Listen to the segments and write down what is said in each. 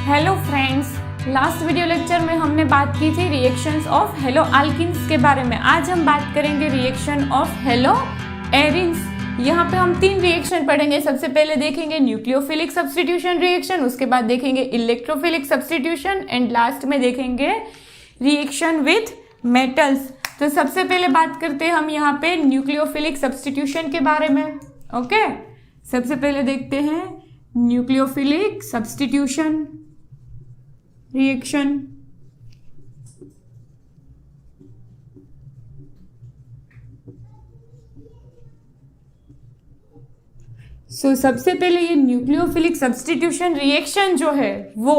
Hello friends, last video lecture में हमने बात की थी रिएक्शंस ऑफ हेलो अल्किन्स के बारे में। आज हम बात करेंगे रिएक्शन ऑफ हेलो एरिन्स। यहाँ पे हम 3 रिएक्शन पढ़ेंगे। सबसे पहले देखेंगे न्यूक्लियोफिलिक सब्स्टिट्यूशन रिएक्शन, उसके बाद देखेंगे इलेक्ट्रोफिलिक सब्स्टिट्यूशन एंड लास्ट में देखेंगे रिएक्शन विथ मेटल्स। तो सबसे पहले बात करते हैं हम यहाँ पे न्यूक्लियोफिलिक सब्स्टिट्यूशन के बारे में। ओके, सबसे पहले देखते हैं न्यूक्लियोफिलिक सब्स्टिट्यूशन रिएक्शन। सबसे पहले ये न्यूक्लियोफिलिक सब्स्टिट्यूशन रिएक्शन जो है वो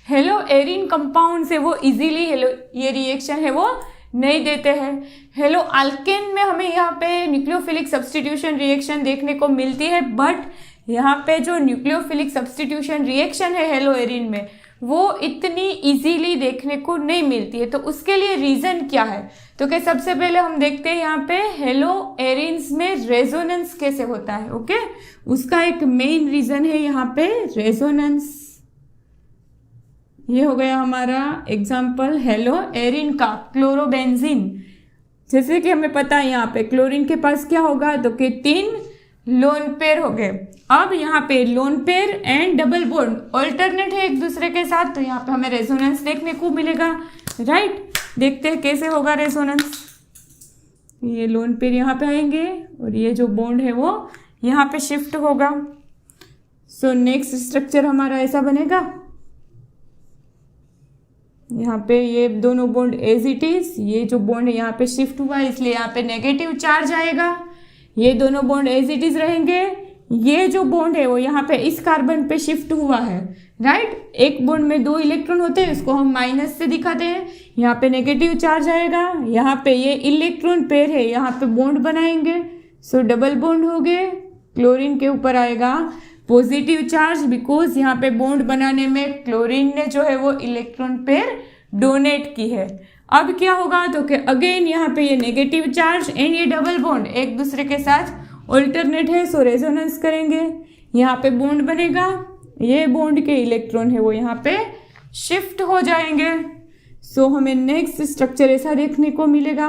हेलो एरिन कंपाउंड से वो इजीली ये रिएक्शन है वो नहीं देते हैं। हेलो अल्केन में हमें यहाँ पे न्यूक्लियोफिलिक सब्स्टिट्यूशन रिएक्शन देखने को मिलती है, बट यहाँ पे जो न्यूक्लियोफिलिक सब्स्टिट्यूशन रिएक्शन है हेलो एरिन में वो इतनी इजीली देखने को नहीं मिलती है। तो उसके लिए रीजन क्या है? तो क्या सबसे पहले हम देखते हैं यहाँ पे हेलो एरिन्स में रेजोनेंस कैसे होता है। ओके, उसका एक मेन रीजन है यहाँ पे रेजोनेंस। ये हो गया हमारा एग्जाम्पल हेलो एरिन का क्लोरोबेंजीन। जैसे कि हमें पता है यहाँ पे क्लोरीन के पास क्या होगा, तो कि 3 लोन पेयर हो गए। अब यहाँ पे lone pair and double bond alternate है एक दूसरे के साथ, तो यहाँ पे हमें रेजोनेंस देखने को मिलेगा। राइट, देखते हैं कैसे होगा रेजोनेंस। ये लोन पेयर यहाँ पे आएंगे और ये जो बॉन्ड है वो यहाँ पे शिफ्ट होगा। सो नेक्स्ट स्ट्रक्चर हमारा ऐसा बनेगा। यहाँ पे ये दोनों बॉन्ड एज इट इज, ये जो बॉन्ड यहाँ पे शिफ्ट हुआ इसलिए यहाँ पे नेगेटिव चार्ज आएगा। ये दोनों बॉन्ड एज इट इज रहेंगे। ये जो बॉन्ड है वो यहाँ पे इस कार्बन पे शिफ्ट हुआ है। राइट, एक बॉन्ड में 2 इलेक्ट्रॉन होते हैं, इसको हम माइनस से दिखाते हैं। यहाँ पे नेगेटिव चार्ज आएगा। यहाँ पे ये इलेक्ट्रॉन पेयर है, यहाँ पे बॉन्ड बनाएंगे। सो डबल बॉन्ड हो गए। क्लोरीन के ऊपर आएगा पॉजिटिव चार्ज, बिकॉज यहाँ पे बॉन्ड बनाने में क्लोरीन ने जो है वो इलेक्ट्रॉन पेयर डोनेट की है। अब क्या होगा, तो कि अगेन यहाँ पे ये नेगेटिव चार्ज एंड ये डबल बॉन्ड एक दूसरे के साथ ऑल्टरनेट है, सो रेजोनेंस करेंगे। यहाँ पे बॉन्ड बनेगा, ये बॉन्ड के इलेक्ट्रॉन है वो यहाँ पे शिफ्ट हो जाएंगे। सो हमें नेक्स्ट स्ट्रक्चर ऐसा देखने को मिलेगा।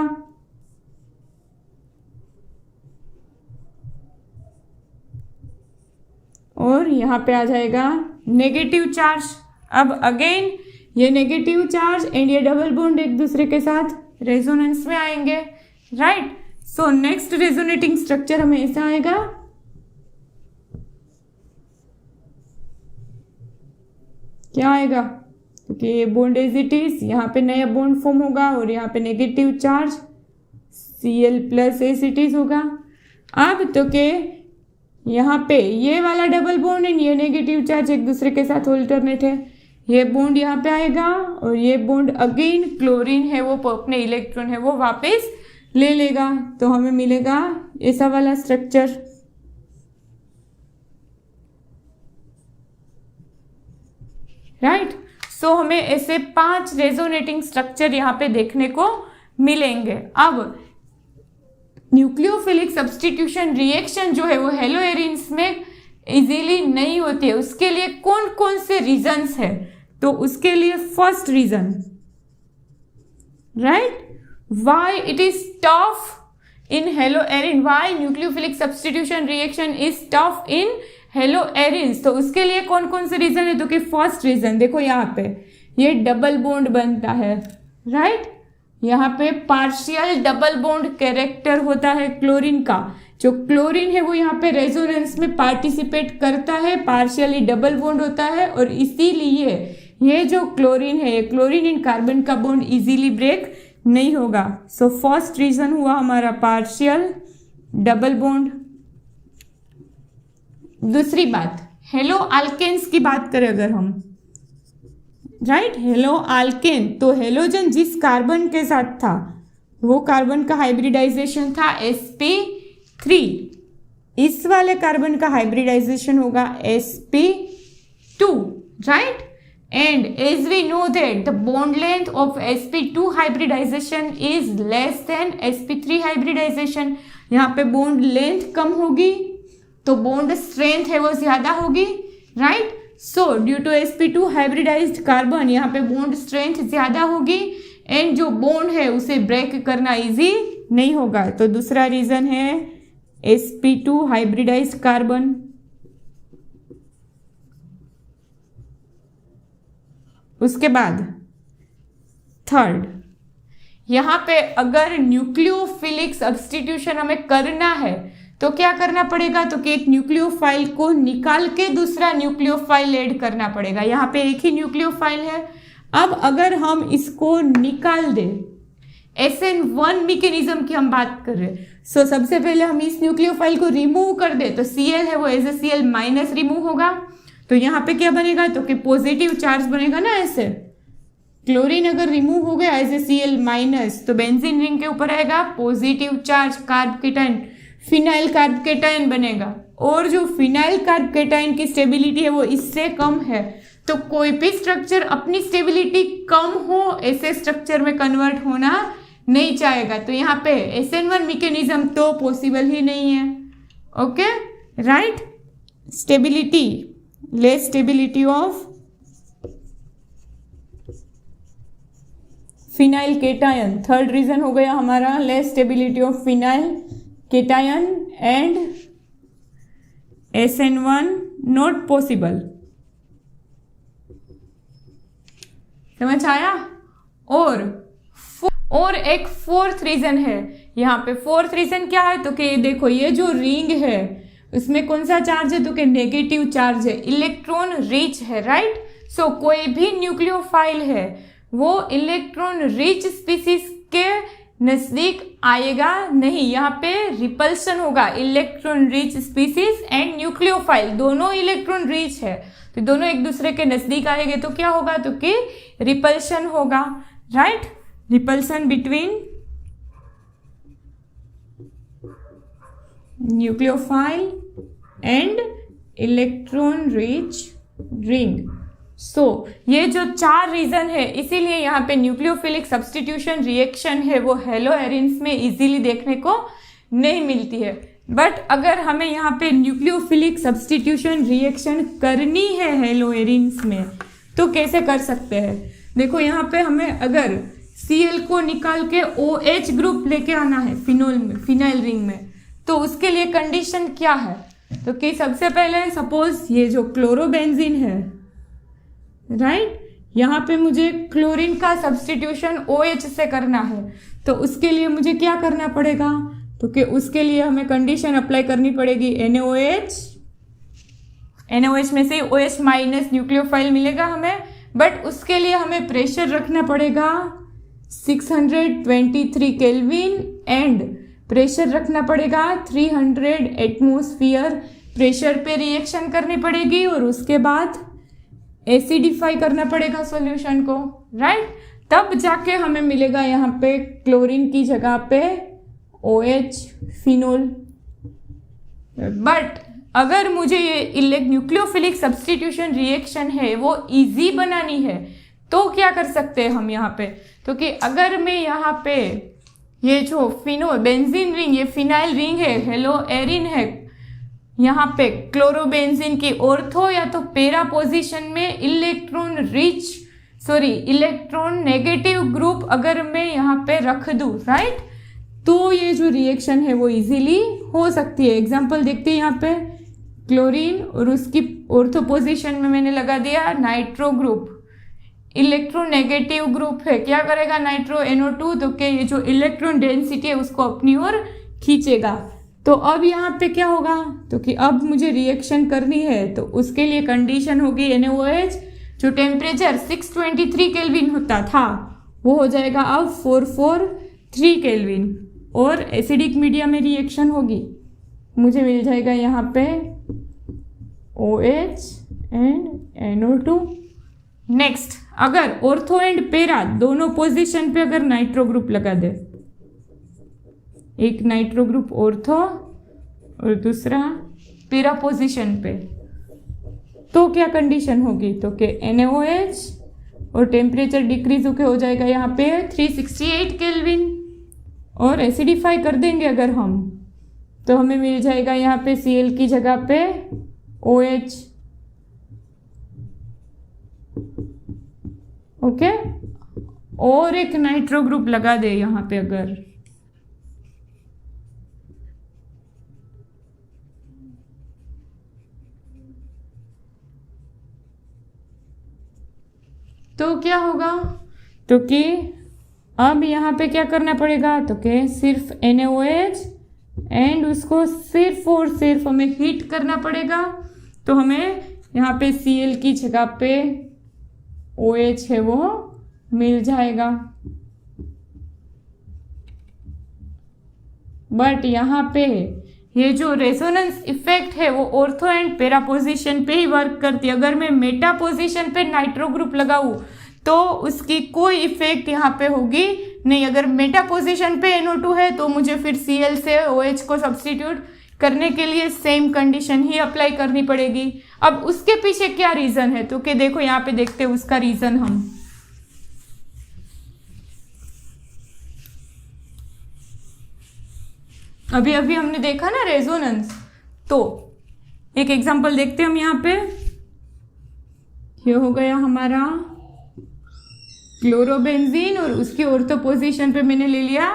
और यहाँ पे आ जाएगा नेगेटिव चार्ज। अब अगेन ये नेगेटिव चार्ज एंड ये डबल बॉन्ड एक दूसरे के साथ रेजोनेंस में आएंगे। Right, so next resonating structure हमें ऐसा आएगा। क्या आएगा, क्योंकि ये बॉन्ड एज इट इज, यहाँ पे नया बॉन्ड फॉर्म होगा और यहाँ पे negative charge Cl+ as it is होगा। अब तो के यहाँ पे ये वाला डबल बॉन्ड एंड ये नेगेटिव चार्ज एक दूसरे के साथ ऑल्टरनेट है। ये बॉन्ड यहाँ पे आएगा और ये बॉन्ड अगेन क्लोरीन है वो अपने इलेक्ट्रॉन है वो वापस ले लेगा, तो हमें मिलेगा ऐसा वाला स्ट्रक्चर। राइट, सो हमें ऐसे 5 रेजोनेटिंग स्ट्रक्चर यहाँ पे देखने को मिलेंगे। अब न्यूक्लियोफिलिक सब्स्टिट्यूशन रिएक्शन जो है वो हेलो एरिन्स में इजीली नहीं होती है। उसके लिए कौन कौन से रीजंस है, तो उसके लिए first reason, right, why it is tough in haloarine, why nucleophilic substitution reaction is tough in haloarines। तो उसके लिए कौन कौन से रीजन है, तो कि फर्स्ट रीजन देखो यहाँ पे ये डबल बॉन्ड बनता है। राइट, यहाँ पे पार्शियल डबल बॉन्ड कैरेक्टर होता है क्लोरीन का। जो क्लोरीन है वो यहाँ पे रेजोनेंस में पार्टिसिपेट करता है, पार्शियली डबल बॉन्ड होता है और इसीलिए ये जो क्लोरीन है, ये क्लोरीन इन कार्बन का बॉन्ड इजीली ब्रेक नहीं होगा। सो फर्स्ट रीजन हुआ हमारा पार्शियल डबल बॉन्ड। दूसरी बात, हेलो अल्केन्स की बात करें अगर हम, राइट, हेलो अल्केन, तो हेलोजन जिस कार्बन के साथ था वो कार्बन का हाइब्रिडाइजेशन था sp3। इस वाले कार्बन का हाइब्रिडाइजेशन होगा sp2। Right, and as we know that the bond length of sp2 hybridization is less than sp3 hybridization। यहाँ पे बॉन्ड लेंथ कम होगी तो बॉन्ड स्ट्रेंथ है वो ज्यादा होगी। Right, so due to sp2 hybridized carbon यहाँ पे बॉन्ड स्ट्रेंथ ज़्यादा होगी एंड जो बॉन्ड है उसे ब्रेक करना इजी नहीं होगा। तो दूसरा रीज़न है sp2 हाइब्रिडाइज्ड कार्बन। उसके बाद थर्ड, यहाँ पे अगर न्यूक्लियोफिलिक सब्स्टिट्यूशन हमें करना है तो क्या करना पड़ेगा, तो कि एक न्यूक्लियोफाइल को निकाल के दूसरा न्यूक्लियोफाइल ऐड करना पड़ेगा। यहाँ पे एक ही न्यूक्लियोफाइल है। अब अगर हम इसको निकाल दें, SN1 मैकेनिज्म की हम बात कर रहे हैं। सो सबसे पहले हम इस न्यूक्लियोफाइल को रिमूव कर दे तो Cl है वो as a Cl minus remove होगा। तो यहाँ पे क्या बनेगा, तो कि पॉजिटिव चार्ज बनेगा ना। ऐसे क्लोरीन अगर रिमूव हो गया एज ए Cl माइनस तो बेंजीन रिंग के ऊपर आएगा positive charge, carb cation, phenyl carb cation बनेगा। और जो फिनाइल कार्ब केटाइन की स्टेबिलिटी है वो इससे कम है। तो कोई भी स्ट्रक्चर अपनी स्टेबिलिटी कम हो ऐसे स्ट्रक्चर में कन्वर्ट होना नहीं चाहेगा। तो यहाँ पे SN1 मैकेनिज्म तो पॉसिबल ही नहीं है। Okay, right. Stability, less stability of phenyl cation, third reason हो गया हमारा less stability of phenyl cation and SN1 not possible. समझ आया। और एक फोर्थ रीजन है यहाँ पे। फोर्थ रीजन क्या है, तो कि देखो ये जो रिंग है उसमें कौन सा चार्ज है, तो कि नेगेटिव चार्ज है, इलेक्ट्रॉन रिच है, राइट। सो कोई भी न्यूक्लियोफाइल है वो इलेक्ट्रॉन रिच स्पीसीज के नजदीक आएगा नहीं। यहाँ पे रिपल्शन होगा। Electron rich species and nucleophile दोनों इलेक्ट्रॉन रिच है तो दोनों एक दूसरे के नजदीक आएंगे तो क्या होगा, तो कि रिपल्शन होगा, right. Repulsion between nucleophile and electron rich ring. So ये जो चार रीजन है, इसीलिए यहाँ पे न्यूक्लियोफिलिक सब्स्टिट्यूशन रिएक्शन है वो हेलो एरिन्स में इजीली देखने को नहीं मिलती है। बट अगर हमें यहाँ पे न्यूक्लियोफिलिक सब्स्टिट्यूशन रिएक्शन करनी है हेलो एरिन्स में तो कैसे कर सकते हैं। देखो यहाँ पे हमें अगर Cl को निकाल के OH ग्रुप लेके आना है फिनाइल रिंग में, तो उसके लिए कंडीशन क्या है, तो कि सबसे पहले सपोज ये जो क्लोरोबेंजीन है, राइट, यहाँ पे मुझे क्लोरीन का सब्स्टिट्यूशन OH से करना है। तो उसके लिए मुझे क्या करना पड़ेगा, तो कि उसके लिए हमें कंडीशन अप्लाई करनी पड़ेगी NaOH में से OH माइनस न्यूक्लियोफाइल मिलेगा हमें। बट उसके लिए हमें प्रेशर रखना पड़ेगा 623 केल्विन एंड प्रेशर रखना पड़ेगा 300 एटमॉस्फेयर प्रेशर पे रिएक्शन करनी पड़ेगी और उसके बाद एसिडिफाई करना पड़ेगा सॉल्यूशन को, राइट। तब जाके हमें मिलेगा यहाँ पे क्लोरीन की जगह पे OH फिनोल। बट अगर मुझे ये न्यूक्लियोफिलिक सब्स्टिट्यूशन रिएक्शन है वो इजी बनानी है तो क्या कर सकते हैं हम यहाँ पे, तो कि अगर मैं यहाँ पे ये जो बेंजीन रिंग, ये फिनाइल रिंग है, हेलो एरिन है, यहाँ पे क्लोरोबेंजीन की ऑर्थो या तो पैरा पोजीशन में इलेक्ट्रॉन नेगेटिव ग्रुप अगर मैं यहाँ पे रख दूँ, राइट, तो ये जो रिएक्शन है वो इजीली हो सकती है। एग्जांपल देखते हैं यहाँ पे क्लोरीन और उसकी ऑर्थो पोजीशन में मैंने लगा दिया नाइट्रो ग्रुप, इलेक्ट्रोनेगेटिव ग्रुप है। क्या करेगा नाइट्रो NO2, तो कि ये जो इलेक्ट्रॉन डेंसिटी है उसको अपनी ओर खींचेगा। तो अब यहाँ पे क्या होगा, तो कि अब मुझे रिएक्शन करनी है तो उसके लिए कंडीशन होगी NaOH जो टेम्परेचर 623 केल्विन होता था वो हो जाएगा अब 443 केल्विन और एसिडिक मीडिया में रिएक्शन होगी, मुझे मिल जाएगा यहाँ पे OH एंड NO2। नेक्स्ट, अगर ऑर्थो एंड पैरा दोनों पोजीशन पे अगर नाइट्रो ग्रुप लगा दे, एक नाइट्रो ग्रुप ऑर्थो और दूसरा पैरा पोजीशन पे, तो क्या कंडीशन होगी, तो कि NaOH और टेम्परेचर डिक्रीज होके हो जाएगा यहाँ पे 368 केल्विन और एसिडिफाई कर देंगे अगर हम तो हमें मिल जाएगा यहाँ पे Cl की जगह पे OH, ओके, और एक नाइट्रो ग्रुप लगा दे यहाँ पे अगर, तो क्या होगा, तो कि अब यहाँ पे क्या करना पड़ेगा, तो कि सिर्फ NaOH एंड उसको सिर्फ और सिर्फ हमें हीट करना पड़ेगा। तो हमें यहाँ पे Cl की जगह पे OH है वो मिल जाएगा। बट यहाँ पे ये जो रेजोनेंस इफेक्ट है वो ऑर्थो एंड पेरा पोजीशन पे ही वर्क करती है। अगर मैं मेटा पोजीशन पे नाइट्रो ग्रुप लगाऊं तो उसकी कोई इफेक्ट यहाँ पे होगी नहीं। अगर मेटा पोजीशन पे NO2 है तो मुझे फिर Cl से OH को सब्स्टिट्यूट करने के लिए सेम कंडीशन ही अप्लाई करनी पड़ेगी। अब उसके पीछे क्या रीजन है, तो कि देखो यहाँ पे देखते हैं उसका रीजन हम। अभी अभी हमने देखा ना रेजोनेंस, तो एक एग्जांपल देखते हैं हम यहाँ पे। ये हो गया हमारा क्लोरोबेंजीन और उसकी ऑर्थो पोजीशन पे मैंने ले लिया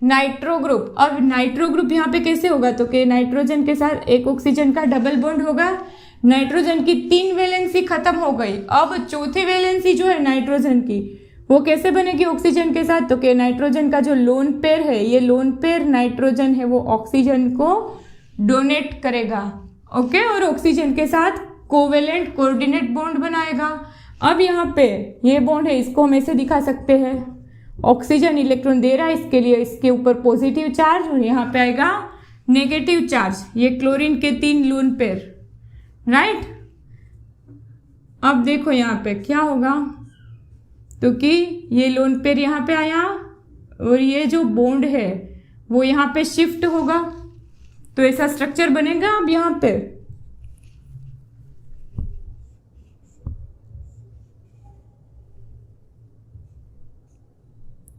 नाइट्रो ग्रुप। अब नाइट्रो ग्रुप यहाँ पे कैसे होगा, तो कि नाइट्रोजन के साथ एक ऑक्सीजन का डबल बॉन्ड होगा। नाइट्रोजन की 3 वैलेंसी खत्म हो गई। अब चौथी वैलेंसी जो है नाइट्रोजन की वो कैसे बनेगी ऑक्सीजन के साथ, तो कि नाइट्रोजन का जो लोन पेयर है, ये लोन पेयर नाइट्रोजन है वो ऑक्सीजन को डोनेट करेगा। ओके, और ऑक्सीजन के साथ कोवेलेंट कोऑर्डिनेट बॉन्ड बनाएगा। अब यहाँ पे ये बॉन्ड है, इसको हम ऐसे दिखा सकते हैं, ऑक्सीजन इलेक्ट्रॉन दे रहा है, इसके लिए इसके ऊपर पॉजिटिव चार्ज और यहाँ पे आएगा नेगेटिव चार्ज। ये क्लोरीन के 3 लोन पेयर, राइट। अब देखो यहाँ पे क्या होगा, तो कि ये लोन पेयर यहाँ पे आया और ये जो बॉन्ड है वो यहाँ पे शिफ्ट होगा, तो ऐसा स्ट्रक्चर बनेगा। अब यहाँ पे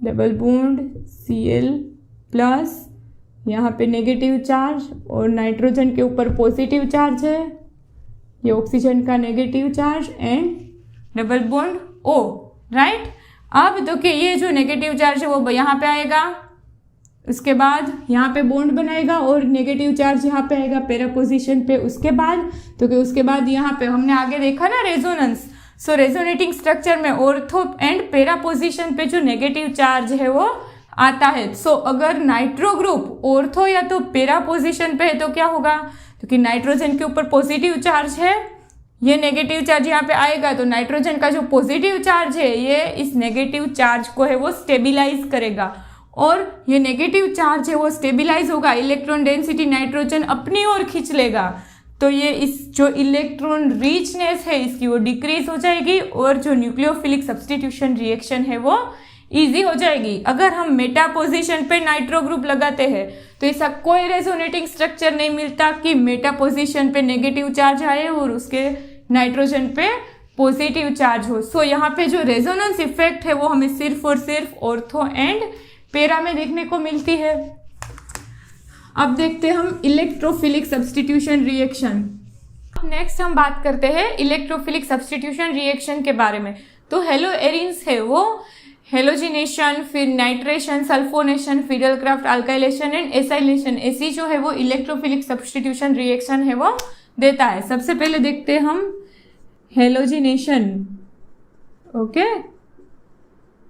डबल बॉन्ड Cl प्लस यहाँ पे नेगेटिव चार्ज और नाइट्रोजन के ऊपर पॉजिटिव चार्ज है, ये ऑक्सीजन का negative charge and double bond O, right. अब तो कि ये जो नेगेटिव चार्ज है वो यहाँ पे आएगा, उसके बाद यहाँ पे बॉन्ड बनाएगा और नेगेटिव चार्ज यहाँ पे आएगा पैरा पोजीशन पे। उसके बाद तो कि उसके बाद यहाँ पे हमने आगे देखा ना रेजोनेंस, सो रेजोनेटिंग स्ट्रक्चर में ऑर्थो एंड पैरा पोजीशन पे जो नेगेटिव चार्ज है वो आता है। सो अगर नाइट्रो ग्रुप ऑर्थो या तो पैरा पोजीशन पे है तो क्या होगा, क्योंकि नाइट्रोजन के ऊपर पॉजिटिव चार्ज है, ये नेगेटिव चार्ज यहाँ पे आएगा, तो नाइट्रोजन का जो पॉजिटिव चार्ज है ये इस नेगेटिव चार्ज को है वो स्टेबिलाईज करेगा, और ये नेगेटिव चार्ज है वो स्टेबिलाईज होगा, इलेक्ट्रॉन डेंसिटी नाइट्रोजन अपनी ओर खींच लेगा, तो ये इस जो इलेक्ट्रॉन रिचनेस है इसकी वो डिक्रीज हो जाएगी और जो न्यूक्लियोफिलिक सब्स्टिट्यूशन रिएक्शन है वो इजी हो जाएगी। अगर हम मेटा पोजीशन पे नाइट्रो ग्रुप लगाते हैं तो ऐसा कोई रेजोनेटिंग स्ट्रक्चर नहीं मिलता कि मेटा पोजीशन पे नेगेटिव चार्ज आए और उसके नाइट्रोजन पे पॉजिटिव चार्ज हो। सो यहाँ पे जो रेजोनेंस इफेक्ट है वो हमें सिर्फ और सिर्फ ऑर्थो एंड पैरा में देखने को मिलती है। अब देखते हैं हम इलेक्ट्रोफिलिक सब्स्टिट्यूशन रिएक्शन। नेक्स्ट हम बात करते हैं इलेक्ट्रोफिलिक सब्स्टिट्यूशन रिएक्शन के बारे में। तो हेलो एरिन्स है वो हेलोजिनेशन, फिर nitration, sulphonation, Friedel Crafts, alkylation and acylation, ऐसी जो है वो इलेक्ट्रोफिलिक सब्स्टिट्यूशन रिएक्शन है वो देता है। सबसे पहले देखते हैं हम हेलोजिनेशन। ओके,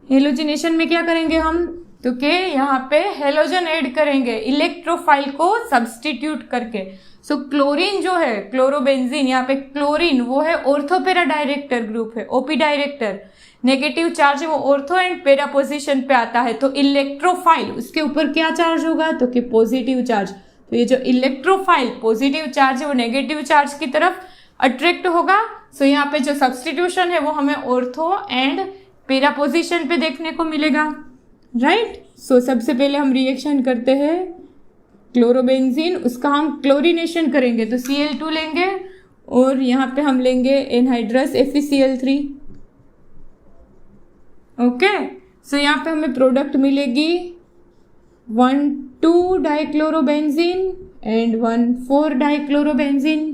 हेलोजिनेशन में क्या करेंगे हम, तो कि यहाँ पे हेलोजन ऐड करेंगे इलेक्ट्रोफाइल को सब्स्टिट्यूट करके। सो क्लोरीन जो है, क्लोरोबेंजीन, यहाँ पे क्लोरीन वो है ऑर्थोपेरा डायरेक्टर ग्रुप है, ओपी डायरेक्टर। नेगेटिव चार्ज है वो ऑर्थो एंड पेरा पोजीशन पे आता है, तो इलेक्ट्रोफाइल उसके ऊपर क्या चार्ज होगा, तो कि पॉजिटिव चार्ज। तो ये जो इलेक्ट्रोफाइल पॉजिटिव चार्ज है वो नेगेटिव चार्ज की तरफ अट्रैक्ट होगा। सो यहाँ पे जो सब्स्टिट्यूशन है वो हमें ऑर्थो एंड पेरा पोजीशन पे देखने को मिलेगा, राइट। सो सबसे पहले हम रिएक्शन करते हैं क्लोरोबेंजीन, उसका हम क्लोरीनेशन करेंगे, तो Cl2 लेंगे और यहाँ पे हम लेंगे एनहाइड्रस FeCl3। ओके, सो यहाँ पे हमें प्रोडक्ट मिलेगी 1,2 dichlorobenzene and 1,4 dichlorobenzene.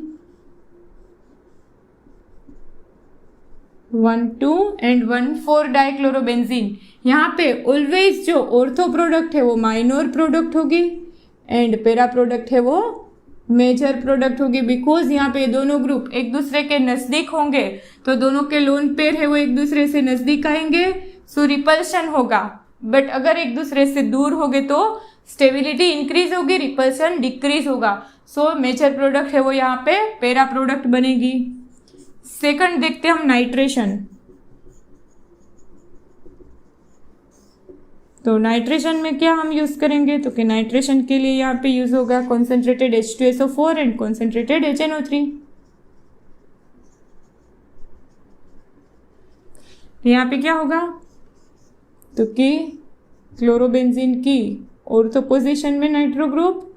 1,2 and 1,4 dichlorobenzene. यहाँ पे ऑलवेज जो ऑर्थो प्रोडक्ट है वो माइनर प्रोडक्ट होगी एंड पैरा प्रोडक्ट है वो मेजर प्रोडक्ट होगी, बिकॉज यहाँ पे दोनों ग्रुप एक दूसरे के नजदीक होंगे तो दोनों के लोन पेयर है वो एक दूसरे से नजदीक आएंगे, सो रिपल्शन होगा। बट अगर एक दूसरे से दूर होगे तो स्टेबिलिटी इंक्रीज होगी, रिपल्शन डिक्रीज होगा। सो मेजर प्रोडक्ट है वो यहाँ पे पैरा प्रोडक्ट बनेगी। सेकंड देखते हैं हम नाइट्रेशन। तो नाइट्रेशन में क्या हम यूज करेंगे, तो कि नाइट्रेशन के लिए यहाँ पे यूज होगा concentrated H2SO4 and concentrated HNO3। यहाँ पे क्या होगा, तो कि क्लोरोबेंजीन की ऑर्थो पोजीशन में nitro group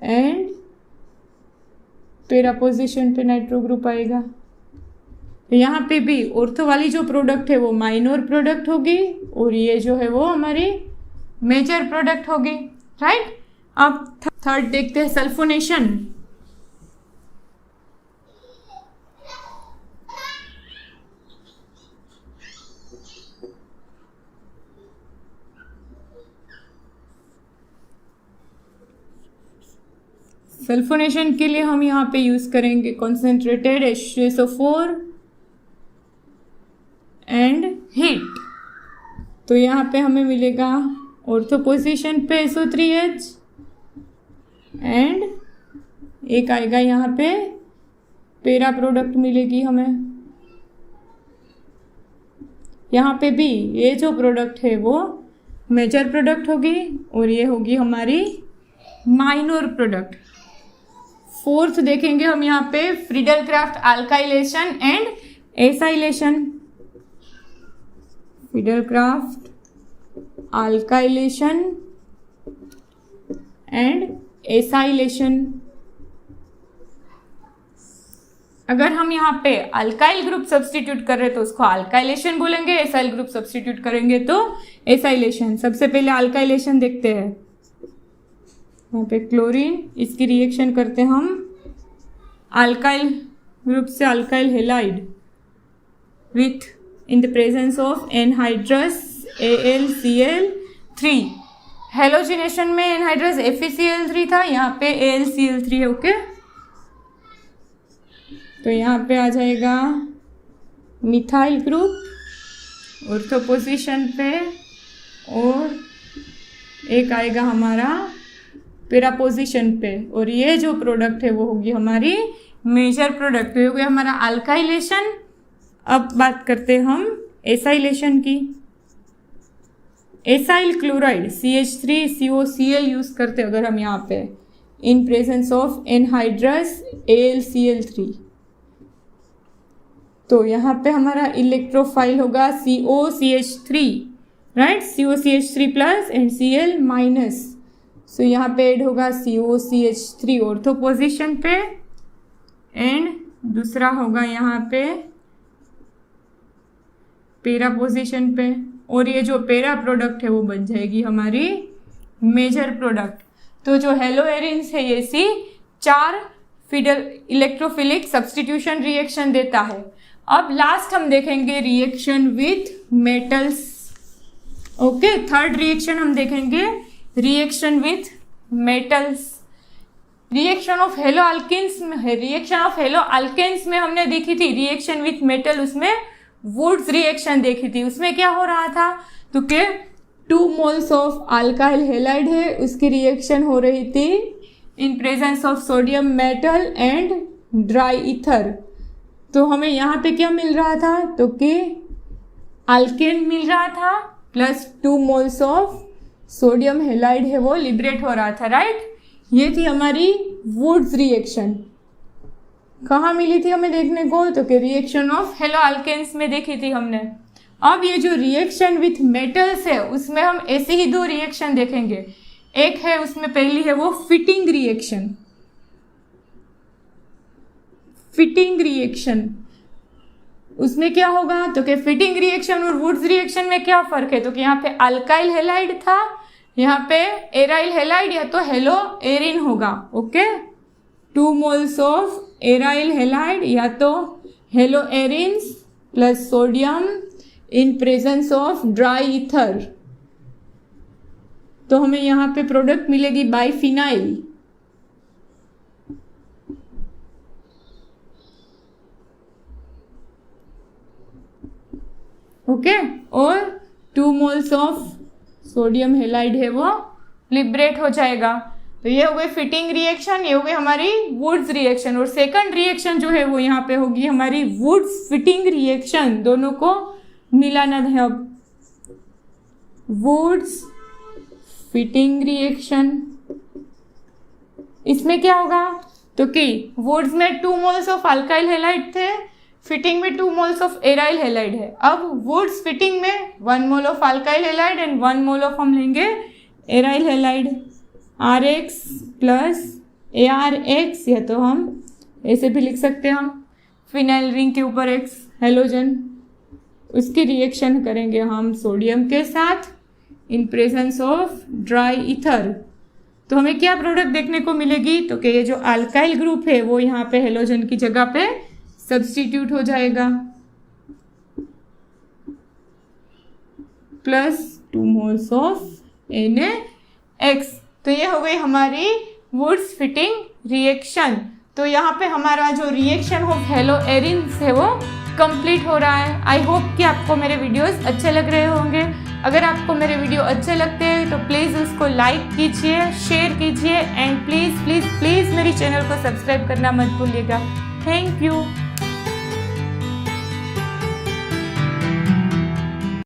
and para position पे नाइट्रो ग्रुप आएगा। तो यहाँ पे भी ऑर्थो वाली जो प्रोडक्ट है वो माइनर प्रोडक्ट होगी और ये जो है वो हमारी मेजर प्रोडक्ट होगी, राइट। अब थर्ड देखते हैं सल्फोनेशन। सल्फोनेशन के लिए हम यहाँ पे यूज करेंगे कॉन्सेंट्रेटेड H2SO4 एंड हीट। तो यहाँ पे हमें मिलेगा ऑर्थो पोजीशन पे SO3H एंड एक आएगा यहाँ पे पैरा प्रोडक्ट मिलेगी हमें। यहाँ पे भी ये जो प्रोडक्ट है वो मेजर प्रोडक्ट होगी और ये होगी हमारी माइनर प्रोडक्ट। फोर्थ देखेंगे हम यहाँ पे Friedel craft alkylation and acylation. Friedel craft alkylation and acylation. अगर हम यहाँ पे अल्काइल ग्रुप सब्स्टिट्यूट कर रहे हैं तो उसको अल्काइलेशन बोलेंगे, एसाइल ग्रुप सब्स्टिट्यूट करेंगे तो एसाइलेशन। सबसे पहले अल्काइलेशन देखते हैं। यहाँ पे क्लोरीन, इसकी रिएक्शन करते हैं हम अल्काइल ग्रुप से alkyl halide with in the presence of anhydrous AlCl3। Halogenation में एनहाइड्रस FeCl3 था, यहाँ पे AlCl3 है, ओके। तो यहाँ पे आ जाएगा मिथाइल ग्रुप ऑर्थो पोजीशन पे और एक आएगा हमारा पैरा पोजीशन पे और ये जो प्रोडक्ट है वो होगी हमारी मेजर प्रोडक्ट, तो हो गया हमारा अल्काइलेशन। अब बात करते हैं हम एसाइलेशन की। एसाइल क्लोराइड CH3COCl यूज करते हैं अगर हम यहाँ पे in presence of anhydrous AlCl3। तो यहाँ पे हमारा इलेक्ट्रोफाइल होगा COCH3, right, COCH3 plus and Cl minus. So यहाँ पे ऐड होगा COCH3 ऑर्थो पोजीशन पे एंड दूसरा होगा यहाँ पे पैरा पोजीशन पे और ये जो पैरा प्रोडक्ट है वो बन जाएगी हमारी मेजर प्रोडक्ट। तो जो हेलो एरिन्स है ये सी 4 फिडल इलेक्ट्रोफिलिक सब्स्टिट्यूशन रिएक्शन देता है। अब लास्ट हम देखेंगे reaction with metals, okay. Third reaction हम देखेंगे reaction with metals. Reaction of haloalkanes में है, रिएक्शन ऑफ हेलो अल्केन्स में हमने देखी थी रिएक्शन विथ मेटल, उसमें वुड्स रिएक्शन देखी थी। उसमें क्या हो रहा था, तो के 2 मोल्स ऑफ अल्काइल हेलाइड है, उसकी रिएक्शन हो रही थी in presence of sodium metal and dry ether. तो हमें यहाँ पे क्या मिल रहा था, तो कि अल्केन मिल रहा था plus 2 moles of sodium halide है वो लिबरेट हो रहा था, राइट। ये थी हमारी वुड्स रिएक्शन। कहाँ मिली थी हमें देखने को, तो कि रिएक्शन ऑफ हेलो अल्केन्स में देखी थी हमने। अब ये जो रिएक्शन विथ मेटल्स है उसमें हम ऐसे ही 2 रिएक्शन देखेंगे। एक है उसमें पहली है वो फिटिंग रिएक्शन। फिटिंग रिएक्शन उसमें क्या होगा, तो कि फिटिंग रिएक्शन और वुड्स रिएक्शन में क्या फर्क है, तो कि यहाँ पे अल्काइल हेलाइड था, यहाँ पे एराइल हेलाइड या तो हेलो एरिन होगा, okay. 2 moles of aryl halide या तो hello arenes plus sodium in presence of dry ether. तो हमें यहाँ पे प्रोडक्ट मिलेगी बाइफिनाइल। ओके, और 2 मोल्स ऑफ सोडियम हेलाइड है वो लिबरेट हो जाएगा। तो ये हो गई फिटिंग रिएक्शन, ये हो गई हमारी वुड्स रिएक्शन। और सेकंड रिएक्शन जो है वो यहाँ पे होगी हमारी वुड्स फिटिंग रिएक्शन। दोनों को मिलाना है अब। वुड्स फिटिंग रिएक्शन, इसमें क्या होगा तो कि वुड्स में 2 मोल्स ऑफ अल्काइल हेलाइड थे, फिटिंग में 2 मोल्स ऑफ एराइल हेलाइड है। अब वुड्स फिटिंग में 1 mole of alkyl halide and 1 mole of हम लेंगे aryl halide. RX plus ARX, या तो हम ऐसे भी लिख सकते हैं, हम फिनाइल रिंग के ऊपर X हेलोजन, उसकी रिएक्शन करेंगे हम सोडियम के साथ in presence of dry ether. तो हमें क्या प्रोडक्ट देखने को मिलेगी तो कि ये जो अल्काइल ग्रुप है वो यहाँ पे हेलोजन की जगह पे सब्स्टिट्यूट हो जाएगा, प्लस 2 मोल्स ऑफ NaX। तो ये हो गई हमारी वुड्स फिटिंग रिएक्शन। तो यहाँ पे हमारा जो रिएक्शन ऑफ हेलो एरिन्स है वो कंप्लीट हो रहा है। आई होप कि आपको मेरे वीडियोस अच्छे लग रहे होंगे। अगर आपको मेरे वीडियो अच्छे लगते हैं तो प्लीज़ उसको लाइक कीजिए, शेयर कीजिए एंड प्लीज़ प्लीज़ प्लीज़ मेरी चैनल को सब्सक्राइब करना मत भूलिएगा। Thank you.